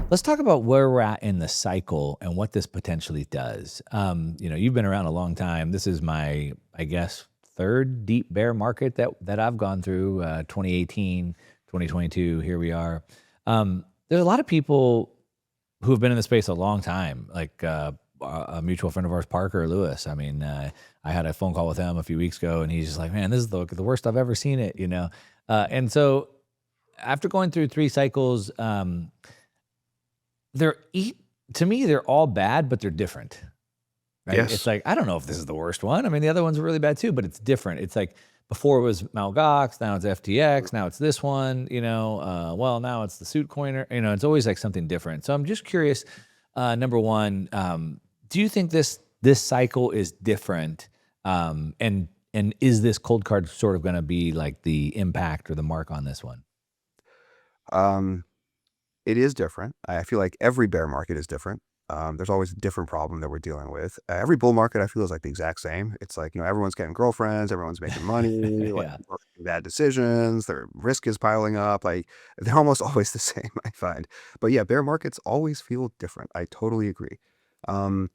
Let's talk about where we're at in the cycle and what this potentially does. You've been around a long time. This is my, I guess, third deep bear market that I've gone through. 2018, 2022. Here we are. There's a lot of people who have been in the space a long time, like a mutual friend of ours, Parker Lewis. I mean, I had a phone call with him a few weeks ago, and he's just like, "Man, this is the worst I've ever seen it." And so after going through three cycles, they're eat to me, they're all bad, but they're different, right? It's Yes. like, I don't know if this is the worst one. I mean, the other ones are really bad too, but it's different. It's like before it was Mt. Gox, now it's FTX, now it's this one, well, now it's the suit coiner. It's always like something different. So I'm just curious, number one, do you think this cycle is different? And is this cold card sort of gonna be like the impact or the mark on this one? Um, it is different. I feel like every bear market is different. There's always a different problem that we're dealing with. Every bull market I feel is like the exact same. It's like, everyone's getting girlfriends, everyone's making money, like Yeah. people are making bad decisions, their risk is piling up. Like they're almost always the same, I find. But yeah, bear markets always feel different. I totally agree. Um,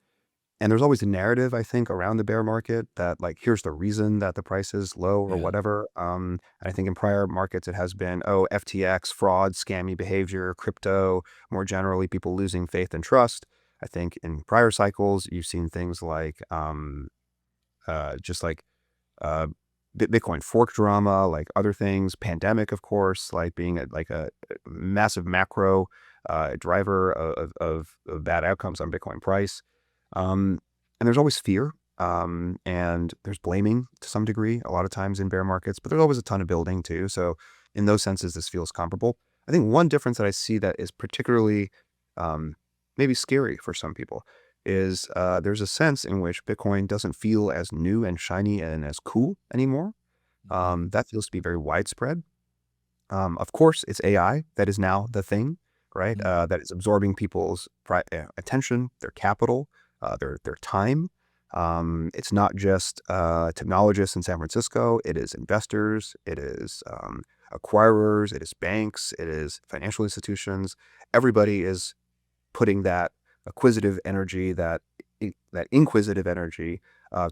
And there's always a narrative, I think, around the bear market that like, here's the reason that the price is low or Yeah. whatever. And I think in prior markets, it has been, oh, FTX, fraud, scammy behavior, crypto, more generally, people losing faith and trust. I think in prior cycles, you've seen things like just like uh, Bitcoin fork drama, like other things, pandemic, of course, like being like a massive macro driver of bad outcomes on Bitcoin price. And there's always fear, and there's blaming to some degree a lot of times in bear markets, but there's always a ton of building too. So in those senses, this feels comparable. I think one difference that I see that is particularly um, maybe scary for some people is there's a sense in which Bitcoin doesn't feel as new and shiny and as cool anymore. Mhm. That feels to be very widespread. Of course, it's AI that is now the thing, right? Mhm. That is absorbing people's attention, their capital, their time. It's not just technologists in San Francisco. It is investors. It is acquirers. It is banks. It is financial institutions. Everybody is putting that acquisitive energy, that inquisitive energy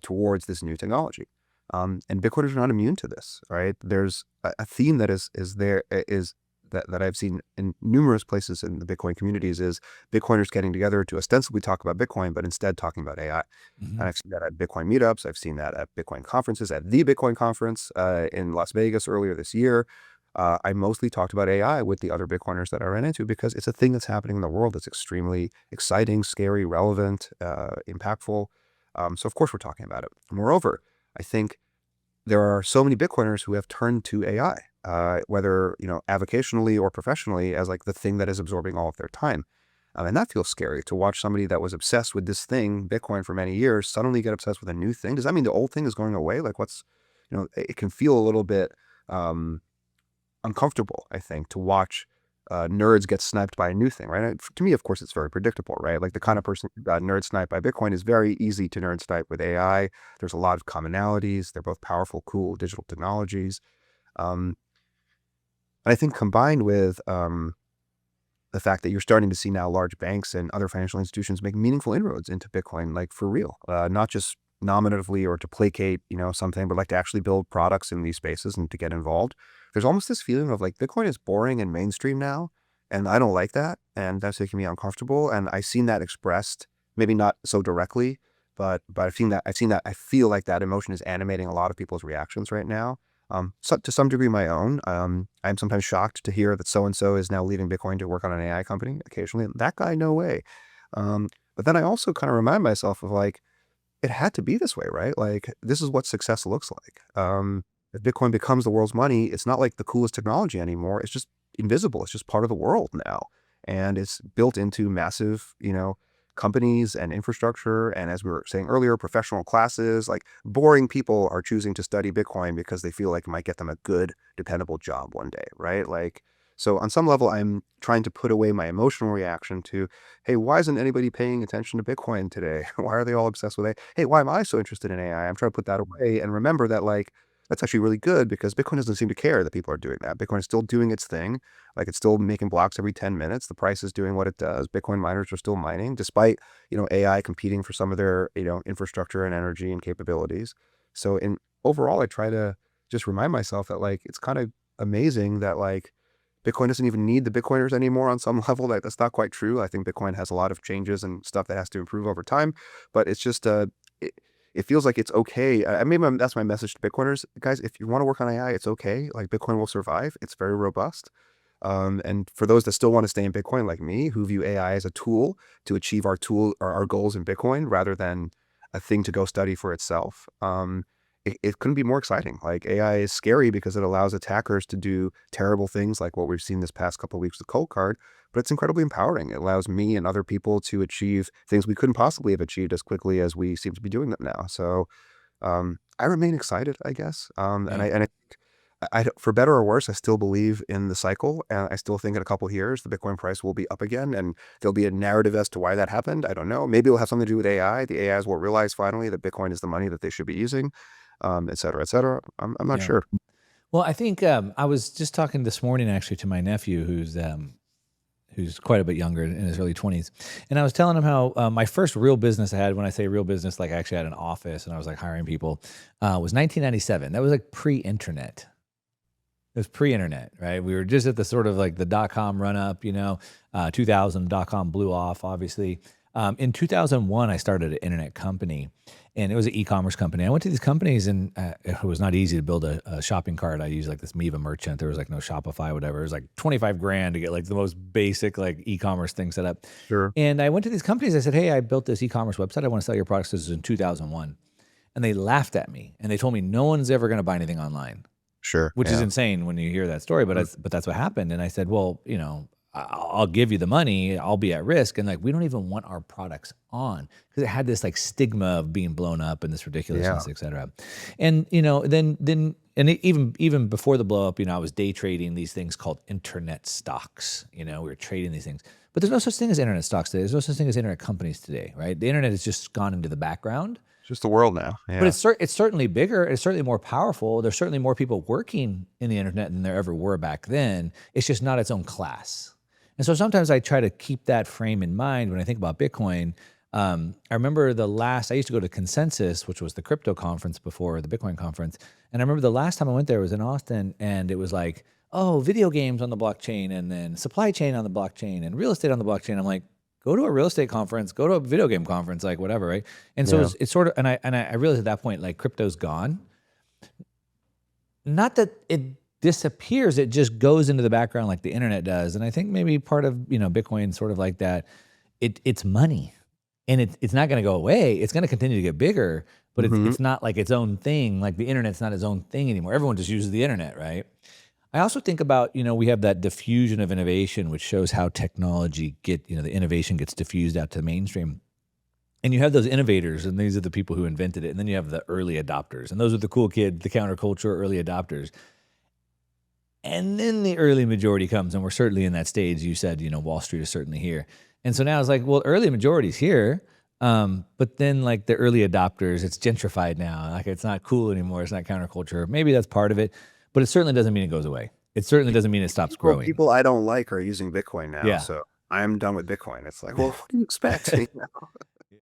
towards this new technology. And Bitcoiners are not immune to this, right? There's a theme that is there is that I've seen in numerous places in the Bitcoin communities is Bitcoiners getting together to ostensibly talk about Bitcoin, but instead talking about AI. And Mhm. I've seen that at Bitcoin meetups. I've seen that at Bitcoin conferences, at the Bitcoin conference in Las Vegas earlier this year. I mostly talked about AI with the other Bitcoiners that I ran into because it's a thing that's happening in the world that's extremely exciting, scary, relevant, impactful. So of course we're talking about it. Moreover, I think there are so many Bitcoiners who have turned to AI, whether avocationally or professionally, as like the thing that is absorbing all of their time. And that feels scary to watch somebody that was obsessed with this thing, Bitcoin, for many years, suddenly get obsessed with a new thing. Does that mean the old thing is going away? Like, it can feel a little bit um, uncomfortable, I think, to watch nerds get sniped by a new thing, right? To me, of course, it's very predictable, right? Like the kind of person who got nerd sniped by Bitcoin is very easy to nerd snipe with AI. There's a lot of commonalities. They're both powerful, cool digital technologies. Um, and I think combined with the fact that you're starting to see now large banks and other financial institutions make meaningful inroads into Bitcoin, like for real, not just nominatively or to placate, something, but like to actually build products in these spaces and to get involved. There's almost this feeling of like Bitcoin is boring and mainstream now, and I don't like that, and that's making me uncomfortable. And I've seen that expressed, maybe not so directly, but I've seen that I feel like that emotion is animating a lot of people's reactions right now. So to some degree, my own. I'm sometimes shocked to hear that so and so is now leaving Bitcoin to work on an AI company. Occasionally, that guy, no way. But then I also kind of remind myself of like, it had to be this way, right? Like, this is what success looks like. If Bitcoin becomes the world's money, it's not like the coolest technology anymore. It's just invisible. It's just part of the world now, and it's built into massive, companies and infrastructure. And as we were saying earlier, professional classes, like boring people are choosing to study Bitcoin because they feel like it might get them a good, dependable job one day, right? Like, so on some level, I'm trying to put away my emotional reaction to, hey, why isn't anybody paying attention to Bitcoin today? Why are they all obsessed with it? Hey, why am I so interested in AI? I'm trying to put that away and remember that like that's actually really good because Bitcoin doesn't seem to care that people are doing that. Bitcoin is still doing its thing. Like it's still making blocks every 10 minutes. The price is doing what it does. Bitcoin miners are still mining despite, AI competing for some of their, infrastructure and energy and capabilities. So in overall, I try to just remind myself that like, it's kind of amazing that like Bitcoin doesn't even need the Bitcoiners anymore on some level. That's not quite true. I think Bitcoin has a lot of changes and stuff that has to improve over time, but it's just, it, it feels like it's okay. That's my message to Bitcoiners, guys. If you want to work on AI, it's okay. Like Bitcoin will survive. It's very robust. And for those that still want to stay in Bitcoin, like me, who view AI as a tool to achieve our goals in Bitcoin rather than a thing to go study for itself, it couldn't be more exciting. Like AI is scary because it allows attackers to do terrible things like what we've seen this past couple of weeks with Cold Card, but it's incredibly empowering. It allows me and other people to achieve things we couldn't possibly have achieved as quickly as we seem to be doing them now. So I remain excited, I guess. Yeah. And for better or worse, I still believe in the cycle, and I still think in a couple of years the Bitcoin price will be up again, and there'll be a narrative as to why that happened. I don't know. Maybe it'll have something to do with AI. The AIs will realize finally that Bitcoin is the money that they should be using, et cetera, et cetera. I'm not Yeah. sure. Well, I think I was just talking this morning actually to my nephew, who's quite a bit younger in his early 20s, and I was telling him how my first real business I had. When I say real business, like I actually had an office and I was like hiring people, was 1997. That was like pre-internet. It was pre-internet, right? We were just at the sort of like the dot-com run-up, 2000 dot-com blew off, obviously. In 2001, I started an internet company, and it was an e-commerce company. I went to these companies, and it was not easy to build a shopping cart. I used like this Miva merchant. There was like no Shopify, whatever. It was like 25 grand to get like the most basic like e-commerce thing set up. Sure. And I went to these companies. I said, hey, I built this e-commerce website. I want to sell your products. This is in 2001. And they laughed at me, and they told me no one's ever going to buy anything online, Sure. which is Yeah. insane when you hear that story, but that's what happened. And I said, well, I'll give you the money. I'll be at risk. And like, we don't even want our products on because it had this like stigma of being blown up and this ridiculousness, et cetera. And, even before the blow up, I was day trading these things called internet stocks. We were trading these things, but there's no such thing as internet stocks today. There's no such thing as internet companies today, right? The internet has just gone into the background. It's just the world now. Yeah. But it's certainly bigger. It's certainly more powerful. There's certainly more people working in the internet than there ever were back then. It's just not its own class. And so sometimes I try to keep that frame in mind when I think about Bitcoin. I remember I used to go to Consensus, which was the crypto conference before the Bitcoin conference. And I remember the last time I went there was in Austin, and it was like, oh, video games on the blockchain, and then supply chain on the blockchain, and real estate on the blockchain. I'm like, go to a real estate conference, go to a video game conference, like whatever, right? And so it's sort of, and I realized at that point, like crypto's gone. Not that it disappears, it just goes into the background like the internet does. And I think maybe part of, Bitcoin sort of like that, it's money, and it's not going to go away. It's going to continue to get bigger, but it's not like its own thing. Like the internet's not its own thing anymore. Everyone just uses the internet, right? I also think about, we have that diffusion of innovation, which shows how technology the innovation gets diffused out to the mainstream. And you have those innovators, and these are the people who invented it. And then you have the early adopters, and those are the cool kids, the counterculture early adopters. And then the early majority comes, and we're certainly in that stage. You said, Wall Street is certainly here. And so now it's like, well, early majority's here. But then like the early adopters, it's gentrified now. Like it's not cool anymore. It's not counterculture. Maybe that's part of it. But it certainly doesn't mean it goes away. It certainly doesn't mean it stops growing. People I don't like are using Bitcoin now, Yeah. so I'm done with Bitcoin. It's like, well, what do you expect?